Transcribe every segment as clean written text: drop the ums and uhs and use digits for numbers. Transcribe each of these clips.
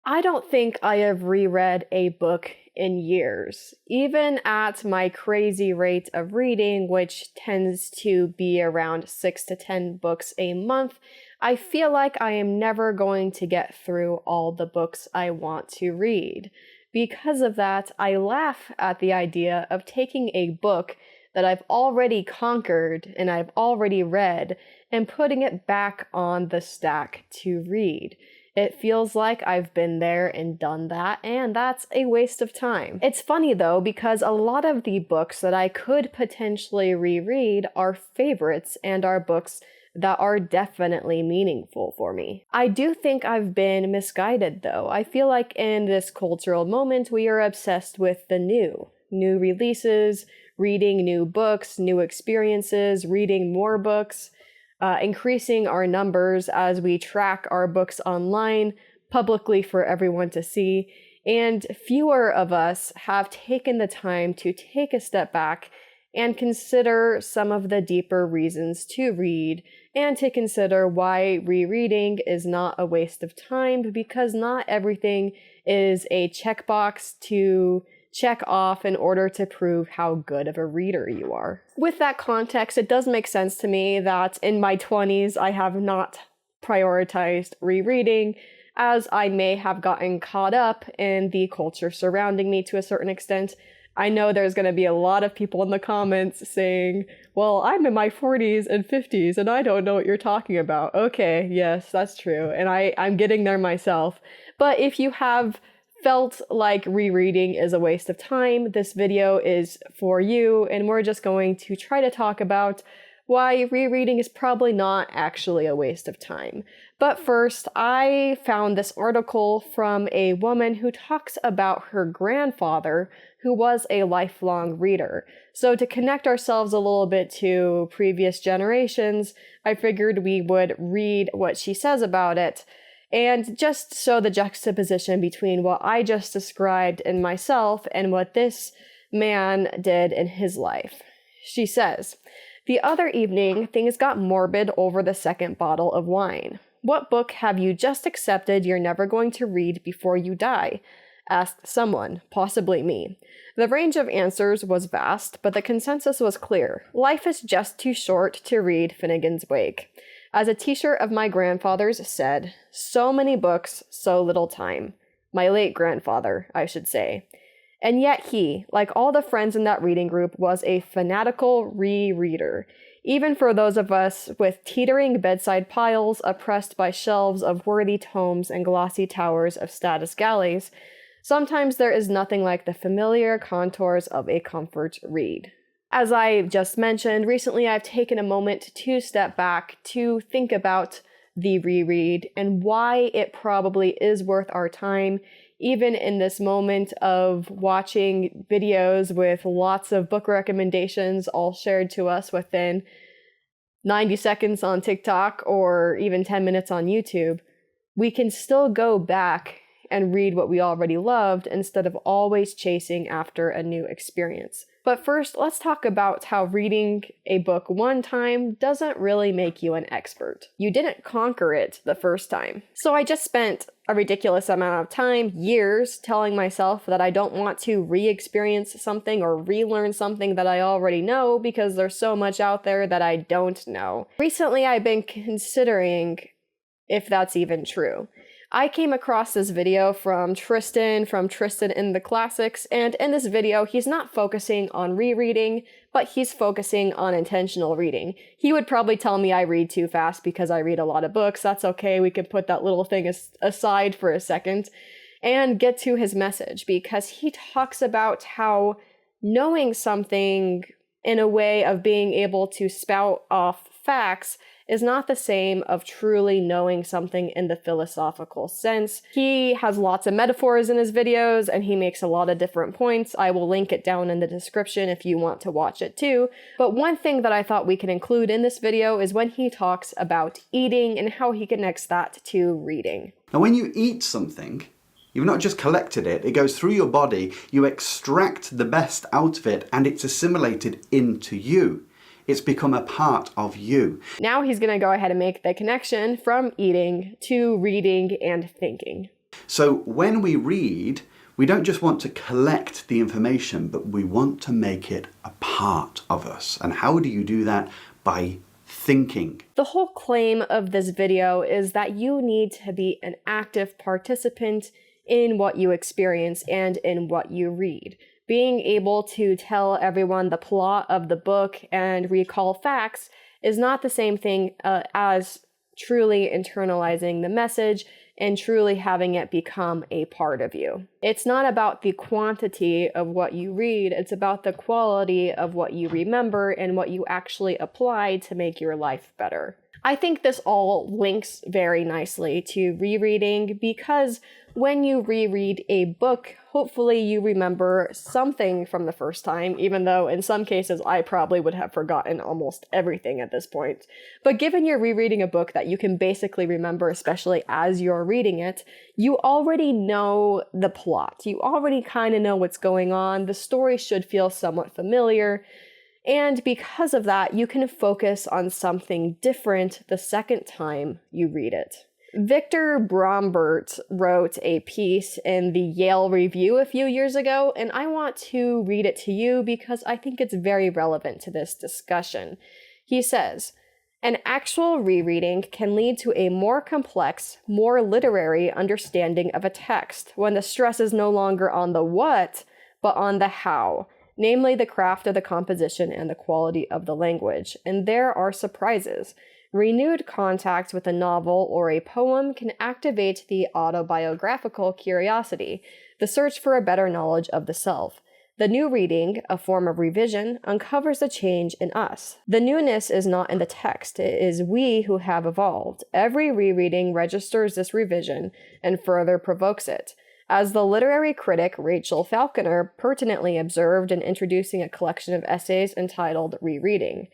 I don't think I have reread a book in years. Even at my crazy rate of reading, which tends to be around 6 to 10 books a month, I feel like I am never going to get through all the books I want to read. Because of that, I laugh at the idea of taking a book that I've already conquered and I've already read and putting it back on the stack to read. It feels like I've been there and done that, and that's a waste of time. It's funny though, because a lot of the books that I could potentially reread are favorites and are books that are definitely meaningful for me. I do think I've been misguided though. I feel like in this cultural moment, we are obsessed with the new releases, reading new books, new experiences, reading more books, increasing our numbers as we track our books online publicly for everyone to see, and fewer of us have taken the time to take a step back and consider some of the deeper reasons to read, and to consider why rereading is not a waste of time, because not everything is a checkbox to check off in order to prove how good of a reader you are. With that context, it does make sense to me that in my 20s I have not prioritized rereading, as I may have gotten caught up in the culture surrounding me to a certain extent. I know there's going to be a lot of people in the comments saying, well, I'm in my 40s and 50s and I don't know what you're talking about. Okay, yes, that's true. And I'm getting there myself. But if you have felt like rereading is a waste of time, this video is for you, and we're just going to try to talk about why rereading is probably not actually a waste of time. But first, I found this article from a woman who talks about her grandfather, who was a lifelong reader. So to connect ourselves a little bit to previous generations, I figured we would read what she says about it. And just so the juxtaposition between what I just described in myself and what this man did in his life. She says, "The other evening, things got morbid over the second bottle of wine. What book have you just accepted you're never going to read before you die?" asked someone, possibly me. The range of answers was vast, but the consensus was clear. Life is just too short to read Finnegan's Wake. As a t-shirt of my grandfather's said, so many books, so little time. My late grandfather, I should say. And yet he, like all the friends in that reading group, was a fanatical rereader. Even for those of us with teetering bedside piles oppressed by shelves of worthy tomes and glossy towers of status galleys, sometimes there is nothing like the familiar contours of a comfort read. As I just mentioned, recently I've taken a moment to step back to think about the reread and why it probably is worth our time, even in this moment of watching videos with lots of book recommendations all shared to us within 90 seconds on TikTok or even 10 minutes on YouTube. We can still go back and read what we already loved instead of always chasing after a new experience. But first, let's talk about how reading a book one time doesn't really make you an expert. You didn't conquer it the first time. So I just spent a ridiculous amount of time, years, telling myself that I don't want to re-experience something or relearn something that I already know because there's so much out there that I don't know. Recently, I've been considering if that's even true. I came across this video from Tristan in the Classics, and in this video, he's not focusing on rereading, but he's focusing on intentional reading. He would probably tell me I read too fast because I read a lot of books. That's okay, we can put that little thing aside for a second and get to his message, because he talks about how knowing something in a way of being able to spout off facts is not the same of truly knowing something in the philosophical sense. He has lots of metaphors in his videos, and he makes a lot of different points. I will link it down in the description if you want to watch it too. But one thing that I thought we can include in this video is when he talks about eating and how he connects that to reading. Now, when you eat something, you've not just collected it, it goes through your body, you extract the best out of it, and it's assimilated into you. It's become a part of you. Now he's going to go ahead and make the connection from eating to reading and thinking. So when we read, we don't just want to collect the information, but we want to make it a part of us. And how do you do that? By thinking. The whole claim of this video is that you need to be an active participant in what you experience and in what you read. Being able to tell everyone the plot of the book and recall facts is not the same thing as truly internalizing the message and truly having it become a part of you. It's not about the quantity of what you read, it's about the quality of what you remember and what you actually apply to make your life better. I think this all links very nicely to rereading because when you reread a book, hopefully you remember something from the first time, even though in some cases I probably would have forgotten almost everything at this point. But given you're rereading a book that you can basically remember, especially as you're reading it, you already know the plot. You already kind of know what's going on. The story should feel somewhat familiar. And because of that, you can focus on something different the second time you read it. Victor Brombert wrote a piece in the Yale Review a few years ago, and I want to read it to you because I think it's very relevant to this discussion. He says, "An actual rereading can lead to a more complex, more literary understanding of a text when the stress is no longer on the what, but on the how. Namely the craft of the composition and the quality of the language. And there are surprises. Renewed contact with a novel or a poem can activate the autobiographical curiosity, the search for a better knowledge of the self. The new reading, a form of revision, uncovers the change in us. The newness is not in the text, it is we who have evolved. Every rereading registers this revision and further provokes it. As the literary critic Rachel Falconer pertinently observed in introducing a collection of essays entitled Rereading,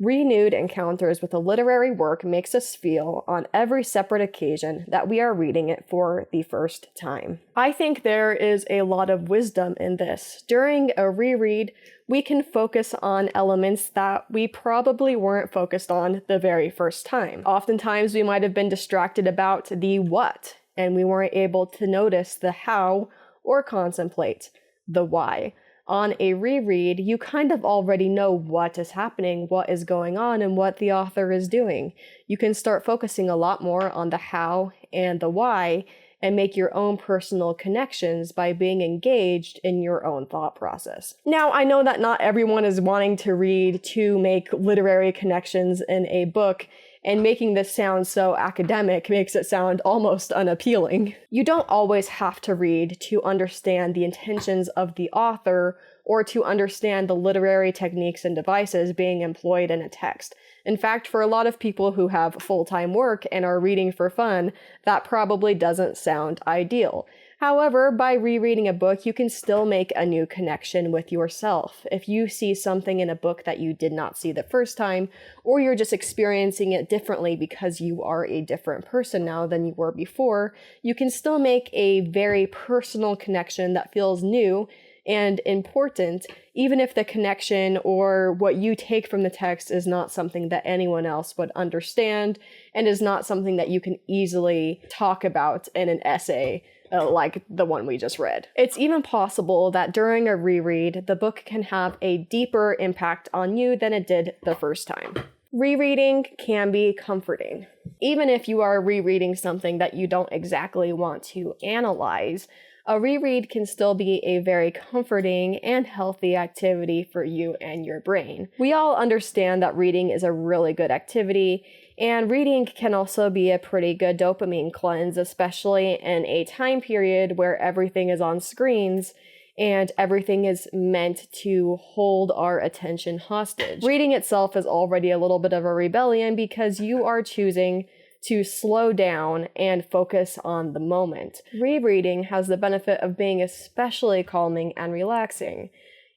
renewed encounters with a literary work makes us feel, on every separate occasion, that we are reading it for the first time." I think there is a lot of wisdom in this. During a reread, we can focus on elements that we probably weren't focused on the very first time. Oftentimes, we might have been distracted about the what, and we weren't able to notice the how or contemplate the why. On a reread, you kind of already know what is happening, what is going on, and what the author is doing. You can start focusing a lot more on the how and the why and make your own personal connections by being engaged in your own thought process. Now, I know that not everyone is wanting to read to make literary connections in a book, and making this sound so academic makes it sound almost unappealing. You don't always have to read to understand the intentions of the author or to understand the literary techniques and devices being employed in a text. In fact, for a lot of people who have full-time work and are reading for fun, that probably doesn't sound ideal. However, by rereading a book, you can still make a new connection with yourself. If you see something in a book that you did not see the first time, or you're just experiencing it differently because you are a different person now than you were before, you can still make a very personal connection that feels new and important, even if the connection or what you take from the text is not something that anyone else would understand and is not something that you can easily talk about in an essay like the one we just read. It's even possible that during a reread, the book can have a deeper impact on you than it did the first time. Rereading can be comforting. Even if you are rereading something that you don't exactly want to analyze, a reread can still be a very comforting and healthy activity for you and your brain. We all understand that reading is a really good activity, and reading can also be a pretty good dopamine cleanse, especially in a time period where everything is on screens and everything is meant to hold our attention hostage. Reading itself is already a little bit of a rebellion because you are choosing to slow down and focus on the moment. Rereading has the benefit of being especially calming and relaxing.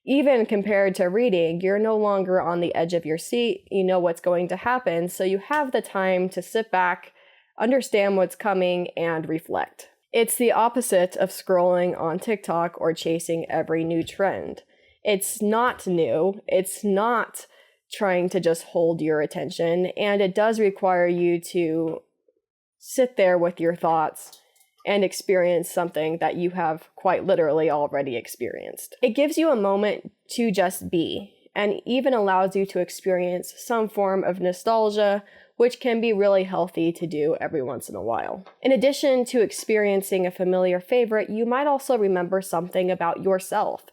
Even compared to reading, you're no longer on the edge of your seat, you know what's going to happen, so you have the time to sit back, understand what's coming, and reflect. It's the opposite of scrolling on TikTok or chasing every new trend. It's not new, it's not trying to just hold your attention, and it does require you to sit there with your thoughts and experience something that you have quite literally already experienced. It gives you a moment to just be, and even allows you to experience some form of nostalgia, which can be really healthy to do every once in a while. In addition to experiencing a familiar favorite, you might also remember something about yourself.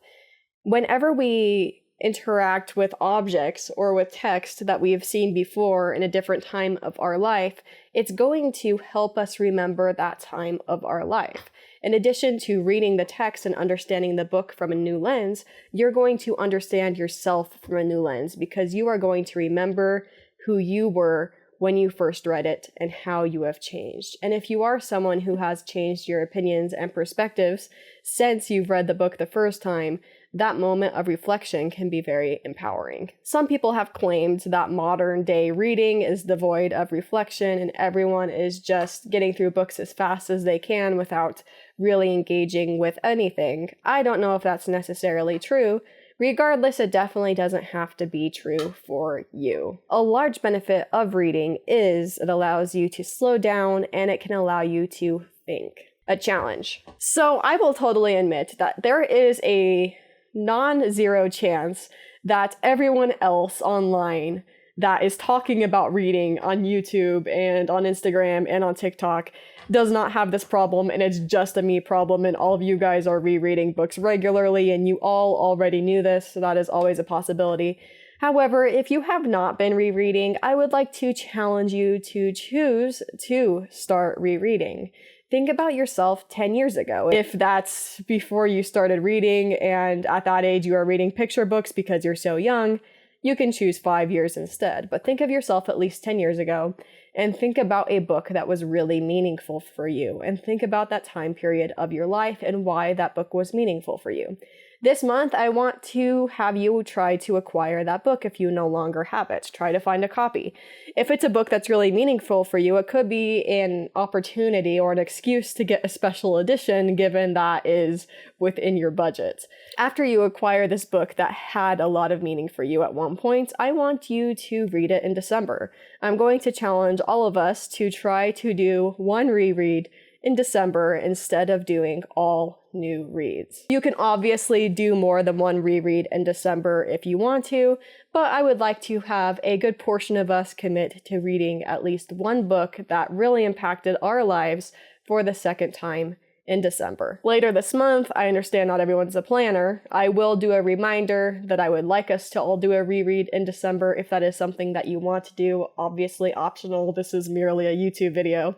Whenever we interact with objects or with text that we have seen before in a different time of our life, it's going to help us remember that time of our life. In addition to reading the text and understanding the book from a new lens, you're going to understand yourself from a new lens because you are going to remember who you were when you first read it and how you have changed. And if you are someone who has changed your opinions and perspectives since you've read the book the first time, that moment of reflection can be very empowering. Some people have claimed that modern day reading is devoid of reflection and everyone is just getting through books as fast as they can without really engaging with anything. I don't know if that's necessarily true. Regardless, it definitely doesn't have to be true for you. A large benefit of reading is it allows you to slow down and it can allow you to think. A challenge. So I will totally admit that there is a non-zero chance that everyone else online that is talking about reading on YouTube and on Instagram and on TikTok does not have this problem and it's just a me problem and all of you guys are rereading books regularly and you all already knew this, so that is always a possibility. However, if you have not been rereading, I would like to challenge you to choose to start rereading. Think about yourself 10 years ago. If that's before you started reading and at that age you are reading picture books because you're so young, you can choose 5 years instead. But think of yourself at least 10 years ago and think about a book that was really meaningful for you and think about that time period of your life and why that book was meaningful for you. This month, I want to have you try to acquire that book if you no longer have it. Try to find a copy. If it's a book that's really meaningful for you, it could be an opportunity or an excuse to get a special edition, given that is within your budget. After you acquire this book that had a lot of meaning for you at one point, I want you to read it in December. I'm going to challenge all of us to try to do one reread in December instead of doing all new reads. You can obviously do more than one reread in December if you want to, but I would like to have a good portion of us commit to reading at least one book that really impacted our lives for the second time in December. Later this month, I understand not everyone's a planner, I will do a reminder that I would like us to all do a reread in December if that is something that you want to do. Obviously optional, this is merely a YouTube video.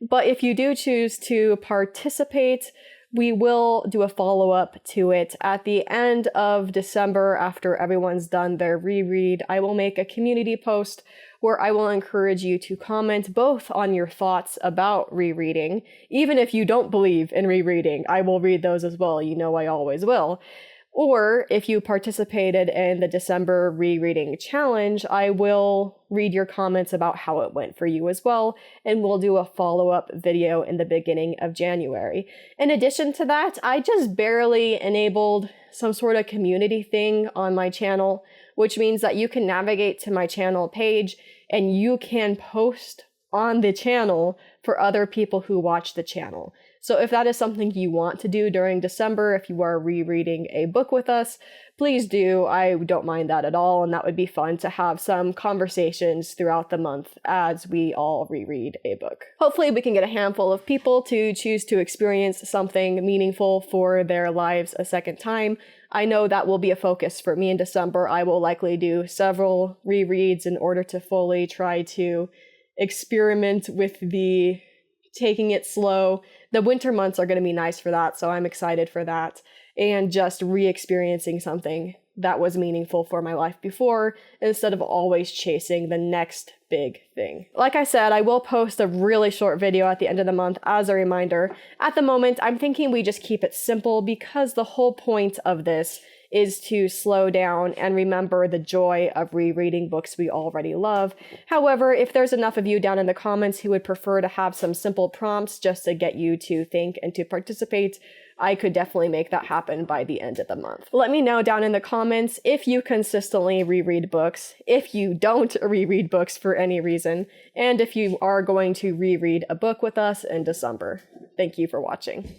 But if you do choose to participate, we will do a follow-up to it at the end of December after everyone's done their reread. I will make a community post where I will encourage you to comment both on your thoughts about rereading. Even if you don't believe in rereading, I will read those as well. You know I always will. Or if you participated in the December rereading challenge, I will read your comments about how it went for you as well, and we'll do a follow-up video in the beginning of January. In addition to that, I just barely enabled some sort of community thing on my channel, which means that you can navigate to my channel page and you can post on the channel for other people who watch the channel. So if that is something you want to do during December, if you are rereading a book with us, please do. I don't mind that at all, and that would be fun to have some conversations throughout the month as we all reread a book. Hopefully we can get a handful of people to choose to experience something meaningful for their lives a second time. I know that will be a focus for me in December. I will likely do several rereads in order to fully try to experiment with the taking it slow. The winter months are going to be nice for that, so I'm excited for that. And just re-experiencing something that was meaningful for my life before, instead of always chasing the next big thing. Like I said, I will post a really short video at the end of the month as a reminder. At the moment, I'm thinking we just keep it simple because the whole point of this is to slow down and remember the joy of rereading books we already love. However, if there's enough of you down in the comments who would prefer to have some simple prompts just to get you to think and to participate, I could definitely make that happen by the end of the month. Let me know down in the comments if you consistently reread books, if you don't reread books for for any reason, and if you are going to reread a book with us in December. Thank you for watching.